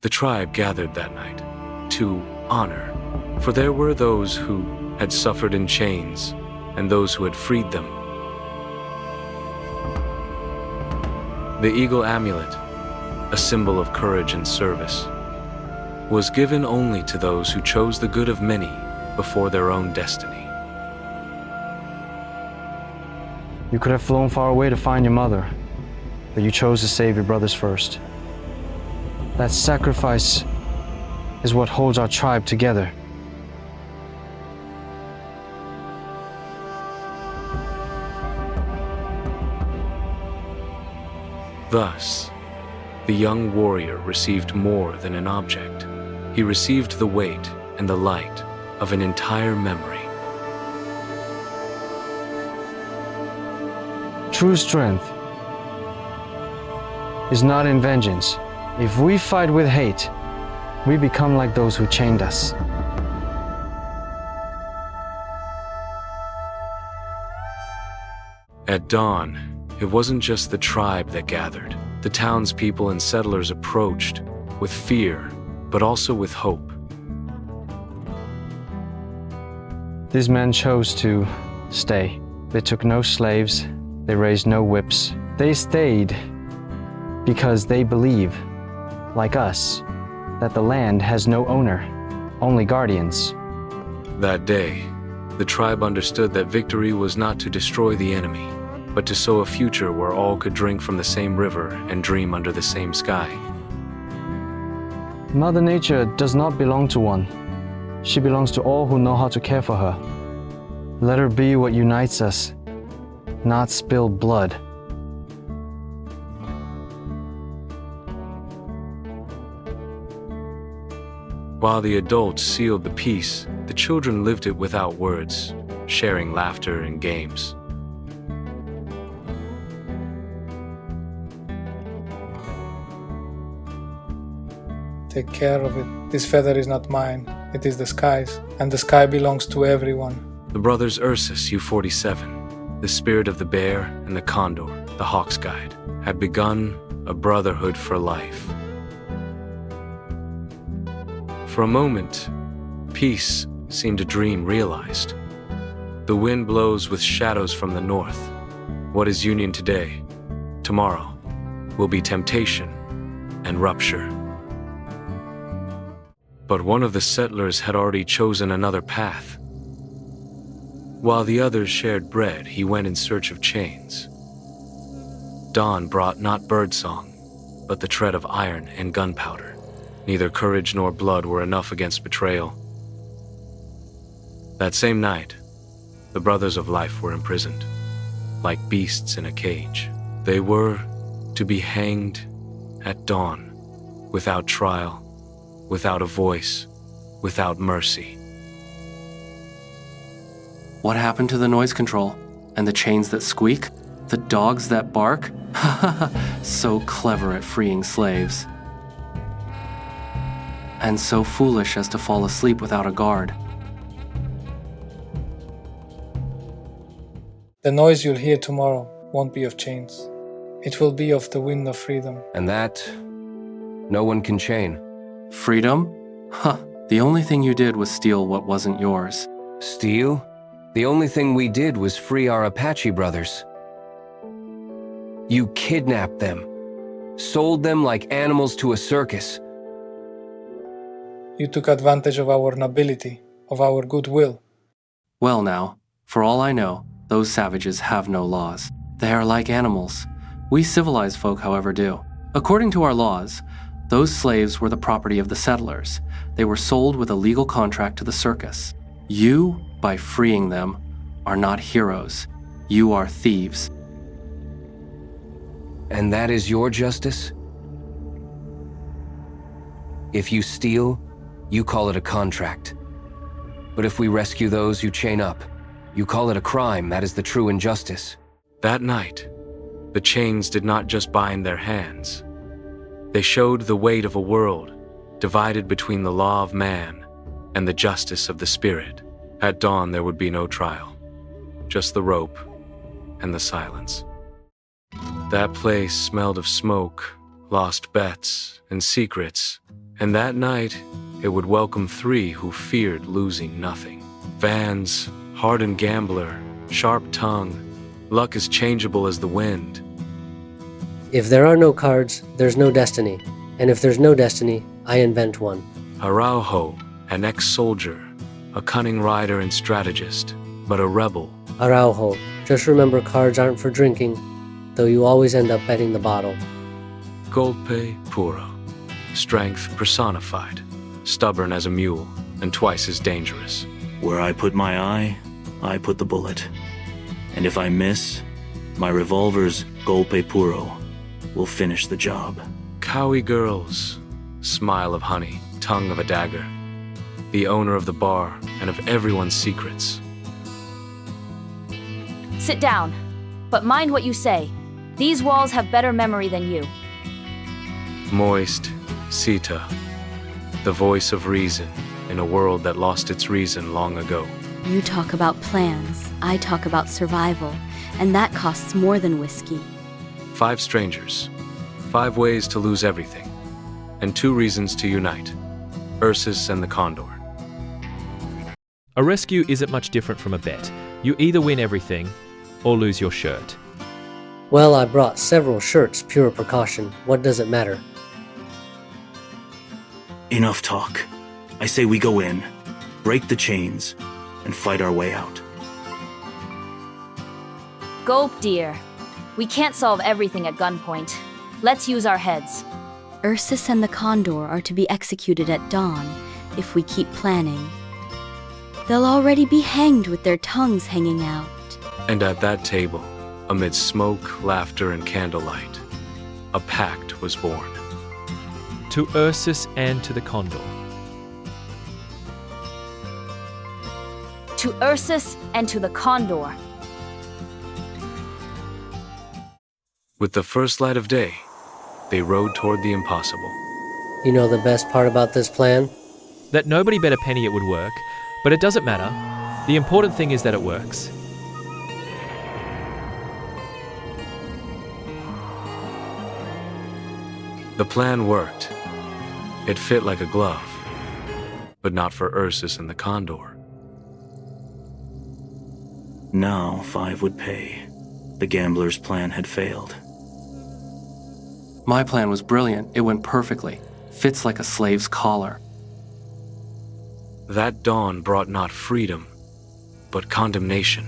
The tribe gathered that night to honor, for there were those who had suffered in chains and those who had freed them. The eagle amulet, a symbol of courage and service, was given only to those who chose the good of many before their own destiny. You could have flown far away to find your mother, but you chose to save your brothers first. That sacrifice is what holds our tribe together. Thus, the young warrior received more than an object. He received the weight and the light of an entire memory. True strength is not in vengeance. If we fight with hate, we become like those who chained us. At dawn, it wasn't just the tribe that gathered. The townspeople and settlers approached with fear, but also with hope. These men chose to stay. They took no slaves. They raised no whips. They stayed because they believe, like us, that the land has no owner, only guardians. That day, the tribe understood that victory was not to destroy the enemy, but to sow a future where all could drink from the same river and dream under the same sky. Mother Nature does not belong to one. She belongs to all who know how to care for her. Let her be what unites us, not spilled blood. While the adults sealed the peace, the children lived it without words, sharing laughter and games. Take care of it. This feather is not mine, it is the sky's, and the sky belongs to everyone. The brothers Ursus U47, the spirit of the bear, and the Condor, the hawk's guide, had begun a brotherhood for life. For a moment, peace seemed a dream realized. The wind blows with shadows from the north. What is union today, tomorrow will be temptation and rupture. But one of the settlers had already chosen another path. While the others shared bread, he went in search of chains. Dawn brought not birdsong, but the tread of iron and gunpowder. Neither courage nor blood were enough against betrayal. That same night, the brothers of life were imprisoned, like beasts in a cage. They were to be hanged at dawn, without trial, without a voice, without mercy. What happened to the noise control? And the chains that squeak? The dogs that bark? So clever at freeing slaves. And so foolish as to fall asleep without a guard. The noise you'll hear tomorrow won't be of chains. It will be of the wind of freedom. And that, no one can chain. Freedom? The only thing you did was steal what wasn't yours. Steal? The only thing we did was free our Apache brothers. You kidnapped them, sold them like animals to a circus. You took advantage of our nobility, of our goodwill. Well now, for all I know, those savages have no laws. They are like animals. We civilized folk, however, do. According to our laws, those slaves were the property of the settlers. They were sold with a legal contract to the circus. You, by freeing them, are not heroes. You are thieves. And that is your justice? If you steal, you call it a contract. But if we rescue those you chain up, you call it a crime. That is the true injustice. That night, the chains did not just bind their hands. They showed the weight of a world divided between the law of man and the justice of the spirit. At dawn, there would be no trial, just the rope and the silence. That place smelled of smoke, lost bets, and secrets, and that night it would welcome three who feared losing nothing. Vans, hardened gambler, sharp tongue, luck as changeable as the wind. If there are no cards, there's no destiny. And if there's no destiny, I invent one. Araujo, an ex-soldier, a cunning rider and strategist, but a rebel. Araujo, just remember cards aren't for drinking, though you always end up betting the bottle. Golpe puro, strength personified, stubborn as a mule, and twice as dangerous. Where I put my eye, I put the bullet. And if I miss, my revolver's golpe puro will finish the job. Cowie girls, smile of honey, tongue of a dagger. The owner of the bar and of everyone's secrets. Sit down, but mind what you say. These walls have better memory than you. Moist, Sita, the voice of reason in a world that lost its reason long ago. You talk about plans, I talk about survival, and that costs more than whiskey. 5 strangers, 5 ways to lose everything, and 2 reasons to unite. Ursus and the Condor. A rescue isn't much different from a bet. You either win everything or lose your shirt. Well, I brought several shirts, pure precaution. What does it matter? Enough talk. I say we go in, break the chains, and fight our way out. Gulp, dear. We can't solve everything at gunpoint. Let's use our heads. Ursus and the Condor are to be executed at dawn if we keep planning. They'll already be hanged with their tongues hanging out. And at that table, amid smoke, laughter, and candlelight, a pact was born. To Ursus and to the Condor. To Ursus and to the Condor. With the first light of day, they rode toward the impossible. You know the best part about this plan? That nobody bet a penny it would work, but it doesn't matter. The important thing is that it works. The plan worked. It fit like a glove, but not for Ursus and the Condor. Now 5 would pay. The gambler's plan had failed. My plan was brilliant. It went perfectly. Fits like a slave's collar. That dawn brought not freedom, but condemnation.